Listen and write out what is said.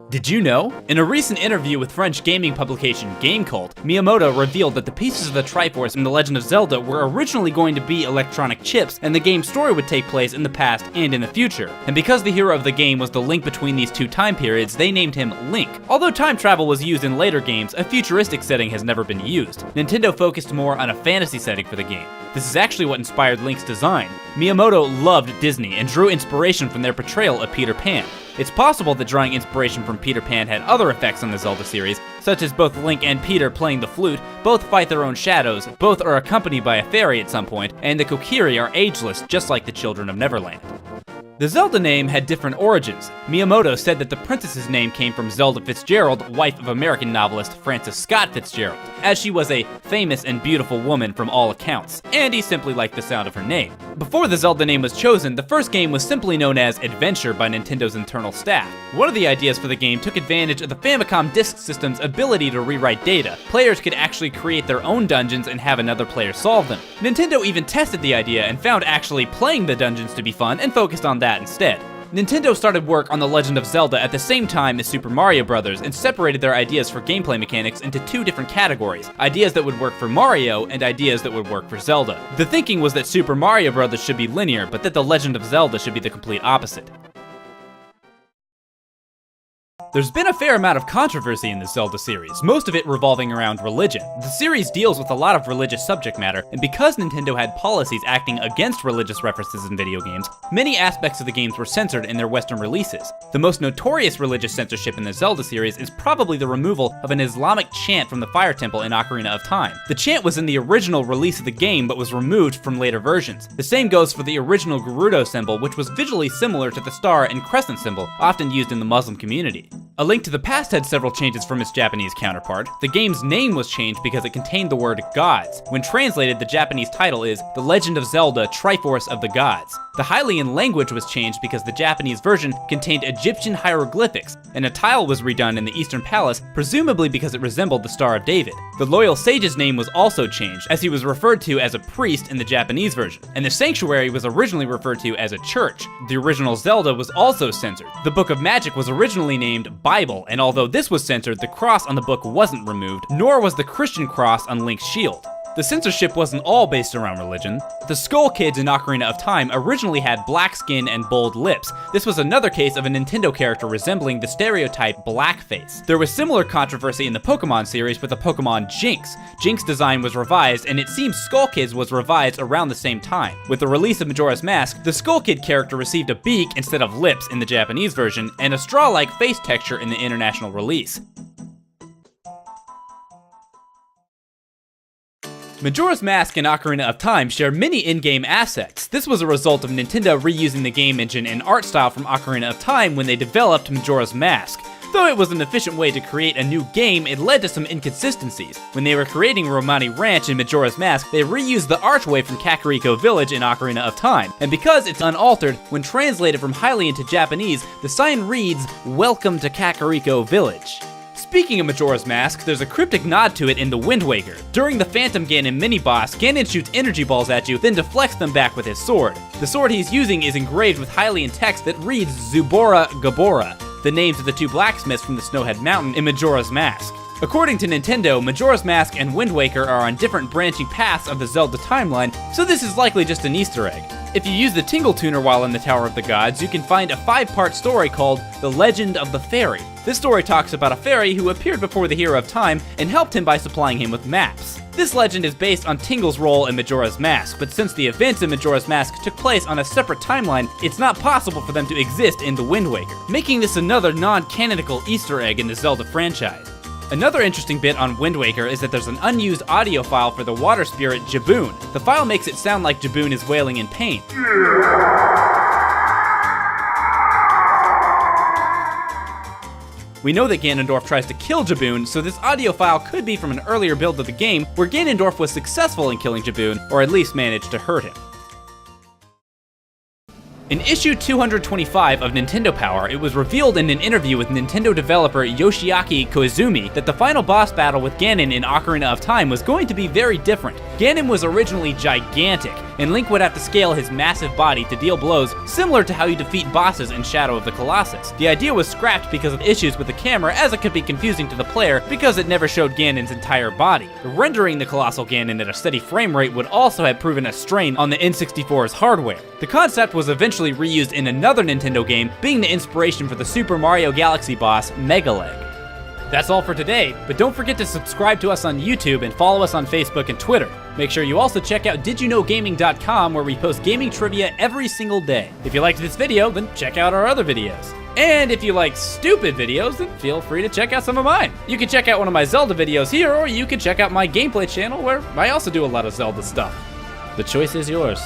Did you know? In a recent interview with French gaming publication GameCult, Miyamoto revealed that the pieces of the Triforce in The Legend of Zelda were originally going to be electronic chips, and the game's story would take place in the past and in the future. And because the hero of the game was the link between these two time periods, they named him Link. Although time travel was used in later games, a futuristic setting has never been used. Nintendo focused more on a fantasy setting for the game. This is actually what inspired Link's design. Miyamoto loved Disney and drew inspiration from their portrayal of Peter Pan. It's possible that drawing inspiration from Peter Pan had other effects on the Zelda series, such as both Link and Peter playing the flute, both fight their own shadows, both are accompanied by a fairy at some point, and the Kokiri are ageless, just like the children of Neverland. The Zelda name had different origins. Miyamoto said that the princess's name came from Zelda Fitzgerald, wife of American novelist Francis Scott Fitzgerald, as she was a famous and beautiful woman from all accounts, and he simply liked the sound of her name. Before the Zelda name was chosen, the first game was simply known as Adventure by Nintendo's internal staff. One of the ideas for the game took advantage of the Famicom Disk System's ability to rewrite data. Players could actually create their own dungeons and have another player solve them. Nintendo even tested the idea and found actually playing the dungeons to be fun and focused on that instead. Nintendo started work on The Legend of Zelda at the same time as Super Mario Bros. And separated their ideas for gameplay mechanics into two different categories, ideas that would work for Mario and ideas that would work for Zelda. The thinking was that Super Mario Bros. Should be linear, but that The Legend of Zelda should be the complete opposite. There's been a fair amount of controversy in the Zelda series, most of it revolving around religion. The series deals with a lot of religious subject matter, and because Nintendo had policies acting against religious references in video games, many aspects of the games were censored in their Western releases. The most notorious religious censorship in the Zelda series is probably the removal of an Islamic chant from the Fire Temple in Ocarina of Time. The chant was in the original release of the game, but was removed from later versions. The same goes for the original Gerudo symbol, which was visually similar to the star and crescent symbol, often used in the Muslim community. A Link to the Past had several changes from its Japanese counterpart. The game's name was changed because it contained the word gods. When translated, the Japanese title is The Legend of Zelda Triforce of the Gods. The Hylian language was changed because the Japanese version contained Egyptian hieroglyphics, and a tile was redone in the Eastern Palace, presumably because it resembled the Star of David. The Loyal Sage's name was also changed, as he was referred to as a priest in the Japanese version, and the Sanctuary was originally referred to as a church. The original Zelda was also censored. The Book of Magic was originally named Bible, and although this was censored, the cross on the book wasn't removed, nor was the Christian cross on Link's shield. The censorship wasn't all based around religion. The Skull Kids in Ocarina of Time originally had black skin and bold lips. This was another case of a Nintendo character resembling the stereotype blackface. There was similar controversy in the Pokemon series with the Pokemon Jinx. Jinx design was revised, and it seems Skull Kids was revised around the same time. With the release of Majora's Mask, the Skull Kid character received a beak instead of lips in the Japanese version, and a straw-like face texture in the international release. Majora's Mask and Ocarina of Time share many in-game assets. This was a result of Nintendo reusing the game engine and art style from Ocarina of Time when they developed Majora's Mask. Though it was an efficient way to create a new game, it led to some inconsistencies. When they were creating Romani Ranch in Majora's Mask, they reused the archway from Kakariko Village in Ocarina of Time. And because it's unaltered, when translated from Hylian to Japanese, the sign reads, "Welcome to Kakariko Village." Speaking of Majora's Mask, there's a cryptic nod to it in The Wind Waker. During the Phantom Ganon mini-boss, Ganon shoots energy balls at you, then deflects them back with his sword. The sword he's using is engraved with Hylian text that reads Zubora Gabora, the names of the two blacksmiths from the Snowhead Mountain in Majora's Mask. According to Nintendo, Majora's Mask and Wind Waker are on different branching paths of the Zelda timeline, so this is likely just an Easter egg. If you use the Tingle Tuner while in the Tower of the Gods, you can find a 5-part story called The Legend of the Fairy. This story talks about a fairy who appeared before the hero of time and helped him by supplying him with maps. This legend is based on Tingle's role in Majora's Mask, but since the events in Majora's Mask took place on a separate timeline, it's not possible for them to exist in The Wind Waker, making this another non-canonical Easter egg in the Zelda franchise. Another interesting bit on Wind Waker is that there's an unused audio file for the water spirit Jaboon. The file makes it sound like Jaboon is wailing in pain. We know that Ganondorf tries to kill Jaboon, so this audio file could be from an earlier build of the game where Ganondorf was successful in killing Jaboon, or at least managed to hurt him. In issue 225 of Nintendo Power, it was revealed in an interview with Nintendo developer Yoshiaki Koizumi that the final boss battle with Ganon in Ocarina of Time was going to be very different. Ganon was originally gigantic. and Link would have to scale his massive body to deal blows similar to how you defeat bosses in Shadow of the Colossus. The idea was scrapped because of issues with the camera, as it could be confusing to the player because it never showed Ganon's entire body. Rendering the colossal Ganon at a steady frame rate would also have proven a strain on the N64's hardware. The concept was eventually reused in another Nintendo game, being the inspiration for the Super Mario Galaxy boss, Megaleg. That's all for today, but don't forget to subscribe to us on YouTube and follow us on Facebook and Twitter. Make sure you also check out didyouknowgaming.com, where we post gaming trivia every single day. If you liked this video, then check out our other videos. And if you like stupid videos, then feel free to check out some of mine. You can check out one of my Zelda videos here, or you can check out my gameplay channel, where I also do a lot of Zelda stuff. The choice is yours.